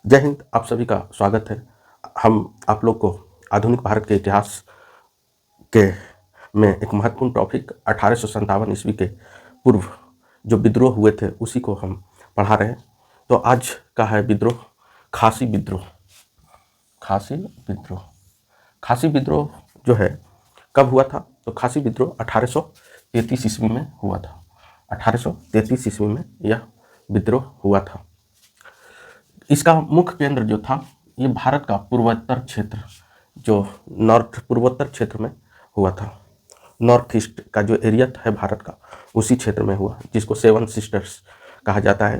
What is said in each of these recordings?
जय हिंद। आप सभी का स्वागत है। हम आप लोग को आधुनिक भारत के इतिहास के में एक महत्वपूर्ण टॉपिक 1857 ईस्वी के पूर्व जो विद्रोह हुए थे उसी को हम पढ़ा रहे हैं। तो आज का है विद्रोह खासी विद्रोह। खासी विद्रोह जो है कब हुआ था? तो खासी विद्रोह 1833 ईस्वी में हुआ था। 1833 ईस्वी में यह विद्रोह हुआ था। इसका मुख्य केंद्र जो था ये भारत का पूर्वोत्तर क्षेत्र, जो नॉर्थ पूर्वोत्तर क्षेत्र में हुआ था। नॉर्थ ईस्ट का जो एरिया है भारत का उसी क्षेत्र में हुआ, जिसको सेवन सिस्टर्स कहा जाता है।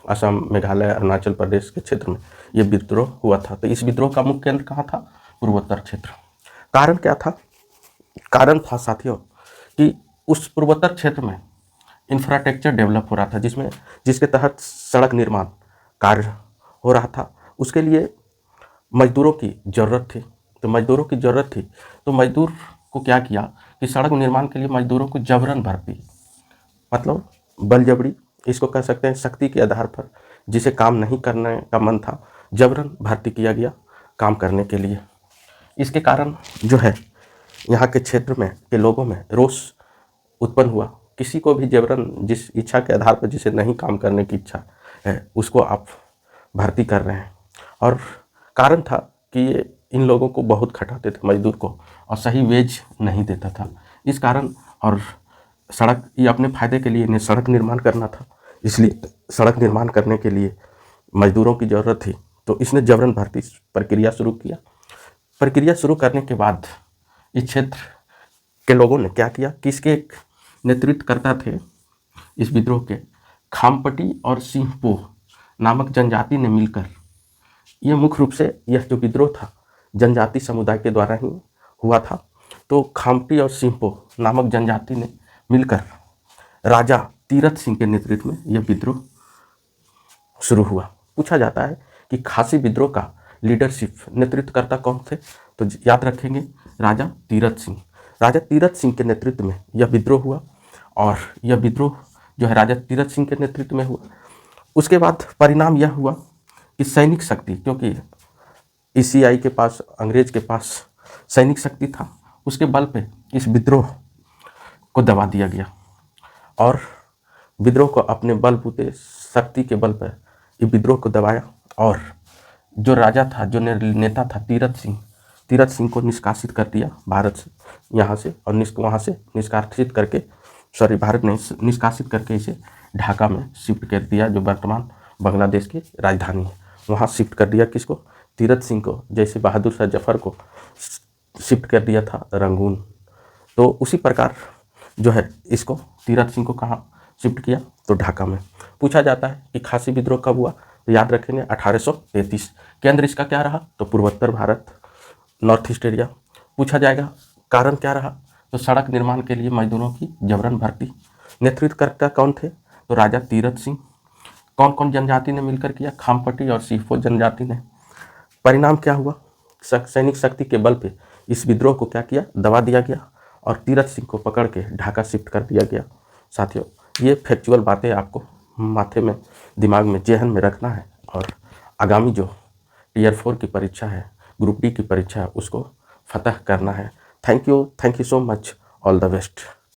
असम, मेघालय, अरुणाचल प्रदेश के क्षेत्र में ये विद्रोह हुआ था। तो इस विद्रोह का मुख्य केंद्र कहाँ था? पूर्वोत्तर क्षेत्र। कारण क्या था? कारण था साथियों कि उस पूर्वोत्तर क्षेत्र में इंफ्रास्ट्रक्चर डेवलप हो रहा था, जिसके तहत सड़क निर्माण कार्य हो रहा था। उसके लिए मजदूरों की ज़रूरत थी। तो मजदूर को क्या किया कि सड़क निर्माण के लिए मजदूरों को जबरन भर्ती, मतलब बलजबरी, इसको कह सकते हैं, शक्ति के आधार पर जिसे काम नहीं करने का मन था जबरन भर्ती किया गया काम करने के लिए। इसके कारण जो है यहाँ के क्षेत्र में के लोगों में रोष उत्पन्न हुआ। किसी को भी जबरन, जिस इच्छा के आधार पर जिसे नहीं काम करने की इच्छा है उसको आप भर्ती कर रहे हैं। और कारण था कि ये इन लोगों को बहुत खटाते थे मजदूर को, और सही वेज नहीं देता था। इस कारण, और सड़क, ये अपने फायदे के लिए इन्हें सड़क निर्माण करना था, इसलिए सड़क निर्माण करने के लिए मजदूरों की ज़रूरत थी। तो इसने जबरन भर्ती प्रक्रिया शुरू किया। प्रक्रिया शुरू करने के बाद इस क्षेत्र के लोगों ने क्या किया कि इसके एक नेतृत्व करता थे इस विद्रोह के, खामपटी और सिंहपो नामक जनजाति ने मिलकर, यह मुख्य रूप से यह जो विद्रोह था जनजाति समुदाय के द्वारा ही हुआ था। तो खामपटी और सिंहपो नामक जनजाति ने मिलकर राजा तीरथ सिंह के नेतृत्व में यह विद्रोह शुरू हुआ। पूछा जाता है कि खासी विद्रोह का लीडरशिप, नेतृत्वकर्ता कौन थे? तो याद रखेंगे, राजा तीरथ सिंह। राजा तीरथ सिंह के नेतृत्व में यह विद्रोह हुआ, और यह विद्रोह जो है राजा तीरथ सिंह के नेतृत्व में हुआ। उसके बाद परिणाम यह हुआ कि सैनिक शक्ति, क्योंकि ईसीआई के पास, अंग्रेज के पास सैनिक शक्ति था, उसके बल पे इस विद्रोह को दबा दिया गया। और विद्रोह को अपने बलबूते शक्ति के बल पर इस विद्रोह को दबाया। और जो राजा था, जो नेता था तीरथ सिंह को निष्कासित कर दिया भारत से, यहाँ से, और वहाँ से निष्कासित करके, भारत ने निष्कासित करके इसे ढाका में शिफ्ट कर दिया, जो वर्तमान बांग्लादेश की राजधानी है। वहाँ शिफ्ट कर दिया किसको? तीरथ सिंह को, जैसे बहादुर शाह जफर को शिफ्ट कर दिया था रंगून। तो उसी प्रकार जो है इसको, तीरथ सिंह को कहाँ शिफ्ट किया? तो ढाका में। पूछा जाता है कि खासी विद्रोह कब हुआ? तो याद रखेंगे 1833। केंद्र इसका क्या रहा? तो पूर्वोत्तर भारत, नॉर्थ ईस्ट एरिया। पूछा जाएगा कारण क्या रहा? तो सड़क निर्माण के लिए मजदूरों की जबरन भर्ती। नेतृत्वकर्ता कौन थे? तो राजा तीरथ सिंह। कौन कौन जनजाति ने मिलकर किया? खामपटी और सिंहपो जनजाति ने। परिणाम क्या हुआ? सैनिक शक्ति के बल पे इस विद्रोह को क्या किया? दबा दिया गया, और तीरथ सिंह को पकड़ के ढाका शिफ्ट कर दिया गया। साथियों, ये फैक्चुअल बातें आपको माथे में, दिमाग में, जेहन में रखना है, और आगामी जो टीयर 4 की परीक्षा है, ग्रुप डी की परीक्षा है, उसको फतह करना है। Thank you so much. All the best.